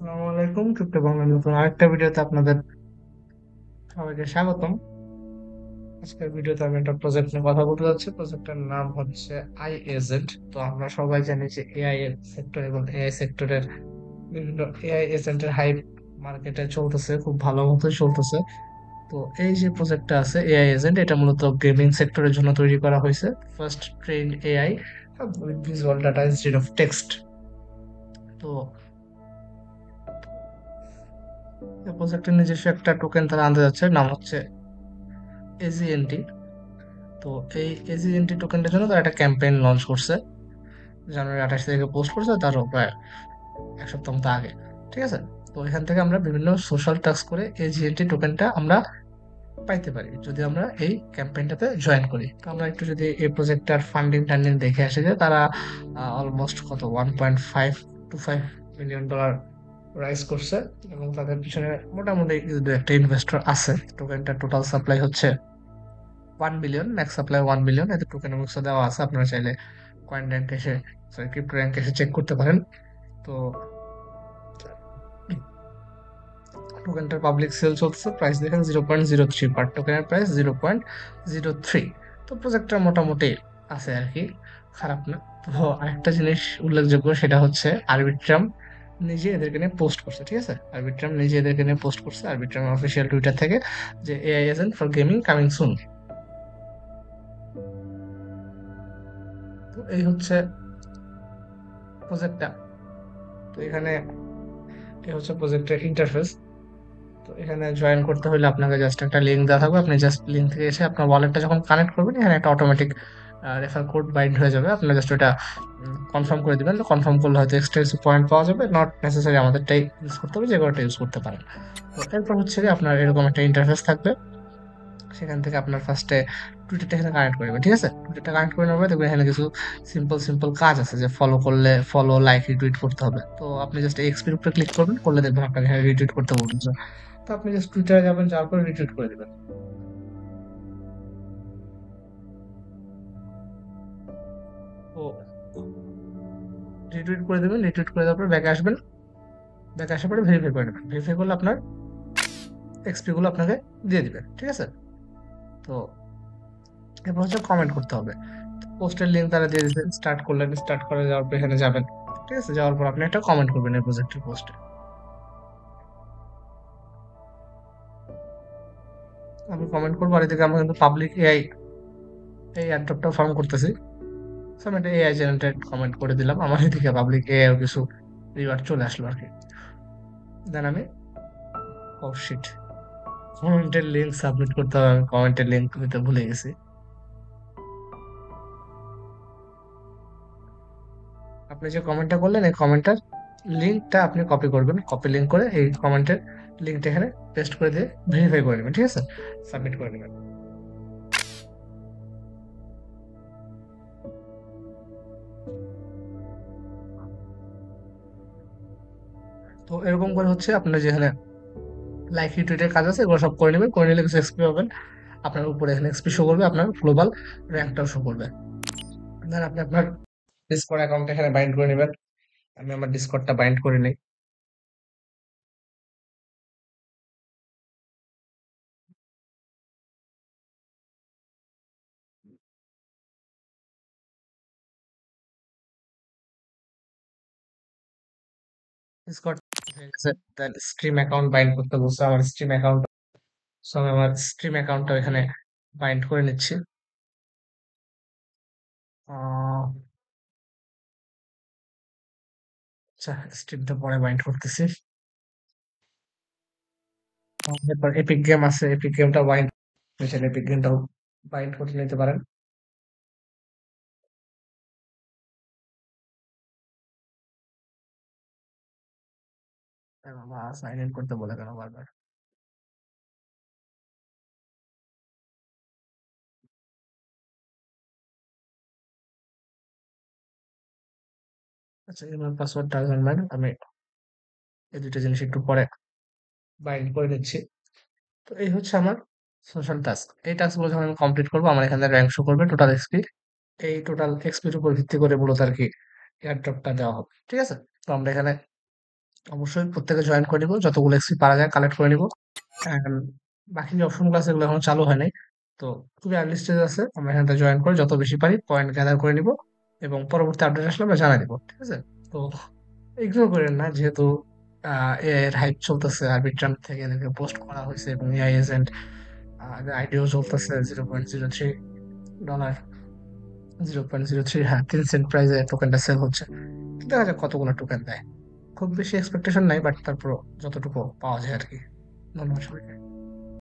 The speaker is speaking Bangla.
আসসালামু আলাইকুম, ক্রিপ্টো বাংলা নতুন আরেকটা ভিডিওতে আপনাদের সবাইকে স্বাগতম। আজকের ভিডিওতে আমি একটা প্রজেক্ট নিয়ে কথা বলতে যাচ্ছি। প্রজেক্টের নাম হচ্ছে আইএজেন্ট। তো আমরা সবাই জানি যে এআই এর সেক্টর এবং এআই সেক্টরের বিভিন্ন এআই এজেন্টের হাইপ মার্কেটে চলতেছে, খুব ভালো মতো চলতেছে। তো এই যে প্রজেক্টটা আছে এআই এজেন্ট, এটা মূলত গেমিং সেক্টরের জন্য তৈরি করা হয়েছে। First train AI with visual data instead of text. তো এই প্রজেক্টের নিজস্ব একটা টোকেন তারা আনতে যাচ্ছে, নাম হচ্ছে এজিএনটি। তো এই এজিএনটি টোকেনটার জন্য তারা একটা ক্যাম্পেইন লঞ্চ করছে। জানুয়ারি 28 তারিখে পোস্ট করছে, তারও প্রায় এক সপ্তাহ মতো আগে। ঠিক আছে। তো এখান থেকে আমরা বিভিন্ন সোশ্যাল টাস্ক করে এজিএনটি টোকেনটা আমরা পাইতে পারি যদি আমরা এই ক্যাম্পেইনটাতে জয়েন করি। তো আমরা একটু যদি এই প্রজেক্টটার ফান্ডিং টান্ডিং দেখে আসি, যে তারা অলমোস্ট কত 1.5 to 5 মিলিয়ন ডলার রাইজ করছে, এবং তাদের পিছনে মোটামুটি দু একটা ইনভেস্টর আছে। টোকেনটার টোটাল সাপ্লাই হচ্ছে 1 বিলিয়ন, ম্যাক্স সাপ্লাই 1 বিলিয়ন। এতে টোকেনমিক্সও দেওয়া আছে, আপনারা চাইলে কয়েন র্যাঙ্ক এসে সরি ক্রিপ্টো র্যাঙ্ক এসে চেক করতে পারেন। তো টোকেনটার পাবলিক সেল চলছে, প্রাইস দেখেন 0.03, পার টোকেনের প্রাইস 0.03। তো প্রজেক্টটা মোটামুটি আছে আর কি, খারাপ না। তো আরেকটা জিনিস উল্লেখযোগ্য, সেটা হচ্ছে আরবিট্রাম নিজে এদেরকে নিয়ে পোস্ট করছে। ঠিক আছে, আরবিট্রাম নিজে এদেরকে নিয়ে পোস্ট করছে, আরবিট্রাম অফিসিয়াল টুইটার থেকে, যে AI agent for gaming coming soon. তো এই হচ্ছে প্রজেক্টটা। তো এখানে এই হচ্ছে প্রজেক্টের ইন্টারফেস। তো এখানে জয়েন করতে হলে আপনাকে জাস্ট একটা লিঙ্ক দেওয়া থাকবে, আপনি জাস্ট লিঙ্ক থেকে এসে আপনার ওয়ালেটটা যখন কানেক্ট করবেন, এখানে একটা অটোমেটিক রেফার কোড বাইন্ড হয়ে যাবে। আপনি জাস্ট ওটা কনফার্ম করে দিবেন। তো কনফার্ম করলে হয়তো এক্সট্রা কিছু পয়েন্ট পাওয়া যাবে, নট নেসেসারি আমাদেরটাই ইউজ করতে হবে, যে কোনোটা ইউজ করতে পারেন। তো এরপর হচ্ছে যে আপনার এরকম একটা ইন্টারফেস থাকবে। সেখান থেকে আপনার ফার্স্টে টুইটারটা এখানে কানেক্ট করে নেবেন। ঠিক আছে, টুইটারটা কানেক্ট করে নেবে, দেখবেন এখানে কিছু সিম্পল সিম্পল কাজ আছে, যে ফলো করলে ফলো, লাইক, রিটুইট করতে হবে। তো আপনি জাস্ট এক্সপির উপরে ক্লিক করবেন, করলে দেখবেন আপনাকে এখানে রিটুইট করতে বলতেছে। তো আপনি জাস্ট টুইটারে যাবেন, যাওয়ার পরে রিটুইট করে দিবেন। তো রিটুইট করে দেবেন, রিটুইট করে দেওয়ার পর ব্যাকে আসবেন। ব্যাকে আসার পরে ভেরিফাই করে নেবেন, ভেরিফাই করলে আপনার এক্সপি গুলো আপনাকে দিয়ে দিবে। ঠিক আছে। তো এরপর হচ্ছে কমেন্ট করতে হবে। পোস্টের লিঙ্ক তারা দিয়ে দিচ্ছে, স্টার্ট করলেন, স্টার্ট করে যাওয়ার পর এখানে যাবেন। ঠিক আছে, যাওয়ার পর আপনি একটা কমেন্ট করবেন এই প্রজেক্টের পোস্টে। আমি কমেন্ট করবো, আর এদিকে আমরা কিন্তু পাবলিক এআই এই অ্যাড্রপটা ফর্ম করতেছি। So আমি একটা এআই জেনারেটেড কমেন্ট করে দিলাম, আমার এদিকে পাবলিক এআই কিছু রিওয়ার্ড চলে আসলো আর কি। দেন আমি ও শিট, কমেন্টের লিঙ্ক সাবমিট করতে হবে, আমি কমেন্টের লিঙ্ক দিতে ভুলে গেছি। আপনি যে কমেন্টটা করলেন, এই কমেন্টটার লিঙ্কটা আপনি কপি করবেন, কপি লিঙ্ক করে এই কমেন্টের লিঙ্কটা এখানে পেস্ট করে দিয়ে ভেরিফাই করে নেবেন। ঠিক আছে, সাবমিট করে নেবেন। তো এরকম করে হচ্ছে আপনার যেখানে লাইক রিটুইটের কাজ আছে, এগুলো সব করে নেবেন, করে নিলে কিছু এক্সপি পাবেন। আপনার উপরে এখানে এক্সপি শো করবে, আপনার গ্লোবাল র্যাঙ্কটাও শো করবে। দেন আপনি আপনার ডিসকর্ড অ্যাকাউন্ট এখানে বাইন্ড করে নেবেন। আমি আমার ডিসকর্ডটা বাইন্ড করে নিই। ডিসকর্ড হয়ে গেছে। দেন স্ট্রিম অ্যাকাউন্ট বাইন্ড করতে বলছে, আমার স্ট্রিম অ্যাকাউন্ট। সো আমি আমার স্ট্রিম অ্যাকাউন্টটা এখানে বাইন্ড করে নিচ্ছি। আহ, আচ্ছা, স্ট্রিমটা পরে বাইন্ড করতেছি। এরপর এপিক গেম আছে, এপিক গেমটা বাইন্ড, চাইলে এপিক গেমটাও বাইন্ড করে নিতে পারেন। সাইন ইন করতে বলে কেন বারবার? আচ্ছা, ইমেল পাসওয়ার্ডটা জানবেন, আমি এই দুইটা জিনিস একটু পরে বাইন্ড করে নিচ্ছি। তো এই হচ্ছে আমার সোশ্যাল টাস্ক। এই টাস্কগুলো যখন আমি কমপ্লিট করবো, আমার এখানে র্যাঙ্ক শো করবে টোটাল এক্সপি। এই টোটাল এক্সপির উপর ভিত্তি করে মূলত আর কি এয়ারড্রপটা দেওয়া হবে। ঠিক আছে। তো আমরা এখানে অবশ্যই প্রত্যেকে জয়েন করে নিব, যতগুলো এক্সপি পারা যায় কালেক্ট করে নিব। অ্যান্ড বাকি যে অপশনগুলো আছে এগুলো এখনো চালু হয় নাই। তো খুবই আর্লি স্টেজ আছে, আমরা এখানটা জয়েন করে যত বেশি পারি পয়েন্ট গ্যাদার করে নিব এবং পরবর্তী আপডেট আসলে আমরা জানাই দিব, ঠিক আছে? তো ইগনোর করেন না, যেহেতু এআই এর হাইপ চলতেছে, আরবিট্রাম থেকে এদেরকে পোস্ট করা হয়েছে এবং এআই এজেন্ট আইডিও চলতেছে 0.03 ডলার, 0.03, হ্যাঁ 3 সেন্ট প্রাইসে টোকেনটা সেল হচ্ছে। দেখা যাক কতগুলো টোকেন দেয়। খুব বেশি এক্সপেকটেশন নাই, বাট তারপর যতটুকু পাওয়া যায় আর কি। ধন্যবাদ সবাইকে।